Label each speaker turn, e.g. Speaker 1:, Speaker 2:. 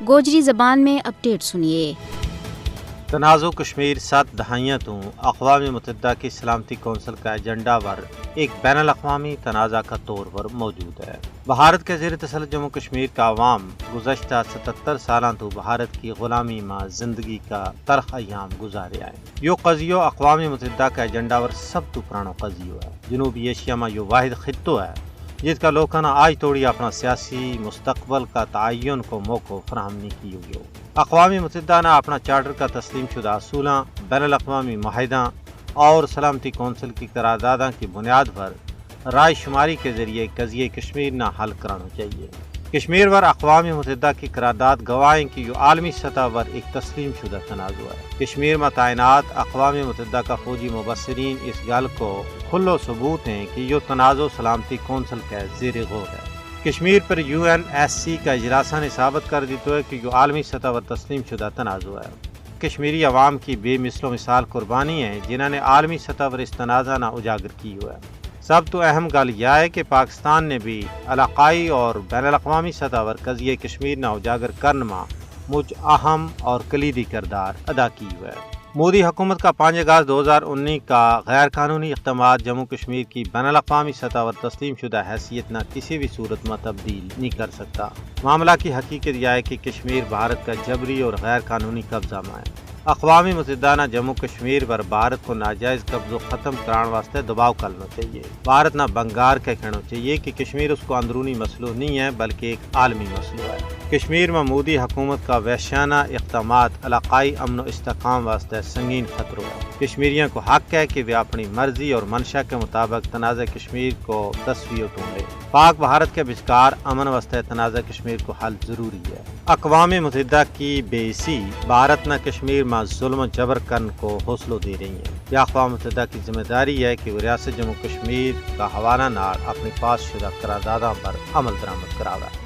Speaker 1: گوجری زبان میں اپڈیٹ سنیے۔
Speaker 2: تنازع کشمیر 7 دہائیاں تو اقوام متحدہ کی سلامتی کونسل کا ایجنڈا پر ایک بین الاقوامی تنازع کا طور پر موجود ہے۔ بھارت کے زیر تسلط جموں کشمیر کا عوام گزشتہ 77 سالاں تو بھارت کی غلامی ماں زندگی کا تلخ ایام گزارے آئے۔ یہ قضیہ اقوام متحدہ کا ایجنڈا پر سب تو پرانو قضیہ ہے۔ جنوبی ایشیا میں یہ واحد خطہ ہے جس کا لوگوں نے آج توڑی اپنا سیاسی مستقبل کا تعین کو موقع فراہم نہیں کی ہوئی ہو۔ اقوام متحدہ نے اپنا چارٹر کا تسلیم شدہ اصولاں، بین الاقوامی معاہدوں اور سلامتی کونسل کی قراردادوں کی بنیاد پر رائے شماری کے ذریعے قضیہ کشمیر نہ حل کرانا چاہیے۔ کشمیر پر اقوام متحدہ کی قرارداد گواہیں کہ یہ عالمی سطح پر ایک تسلیم شدہ تنازع ہے۔ کشمیر میں تعینات اقوام متحدہ کا فوجی مبصرین اس گل کو کھلو ثبوت ہیں کہ یہ تنازع سلامتی کونسل کا زیر غور ہے۔ کشمیر پر UNSC کا اجلاس نے ثابت کر دیتا ہے کہ یہ عالمی سطح پر تسلیم شدہ تنازع ہے۔ کشمیری عوام کی بے مثل و مثال قربانی ہے جنہوں نے عالمی سطح پر اس تنازع نہ اجاگر کی ہوا ہے۔ سب تو اہم گل یہ ہے کہ پاکستان نے بھی علاقائی اور بین الاقوامی سطح پر قضیہ کشمیر نہ اجاگر کرنے میں مجھ اہم اور کلیدی کردار ادا کی ہوا ہے۔ مودی حکومت کا 5 اگست 2019 کا غیر قانونی اقدامات جموں کشمیر کی بین الاقوامی سطح پر تسلیم شدہ حیثیت نہ کسی بھی صورت میں تبدیل نہیں کر سکتا۔ معاملہ کی حقیقت یہ ہے کہ کشمیر بھارت کا جبری اور غیر قانونی قبضہ میں ہے۔ اقوام متحدہ نے جموں کشمیر پر بھارت کو ناجائز قبضہ ختم کرانے واسطے دباؤ کرنا چاہیے۔ بھارت نہ بنگار کے کہنا چاہیے کہ کشمیر اس کو اندرونی مسئلہ نہیں ہے بلکہ ایک عالمی مسئلہ ہے۔ کشمیر میں مودی حکومت کا وحشیانہ اقدامات علاقائی امن و استحکام واسطے سنگین خطرہ ہے۔ کشمیریوں کو حق ہے کہ وہ اپنی مرضی اور منشا کے مطابق تنازع کشمیر کو تصفیہ ڈھونڈے۔ پاک بھارت کے بچکار امن واسطے تنازع کشمیر کو حل ضروری ہے۔ اقوام متحدہ کی بیسی بھارت نہ کشمیر میں ظلم و جبر کرنے کو حوصلہ دے رہی ہیں۔ یہ اقوام متحدہ کی ذمہ داری ہے کہ وہ ریاست جموں کشمیر کا حوالہ نال اپنی پاس شدہ قراردادوں پر عمل درآمد کراوے۔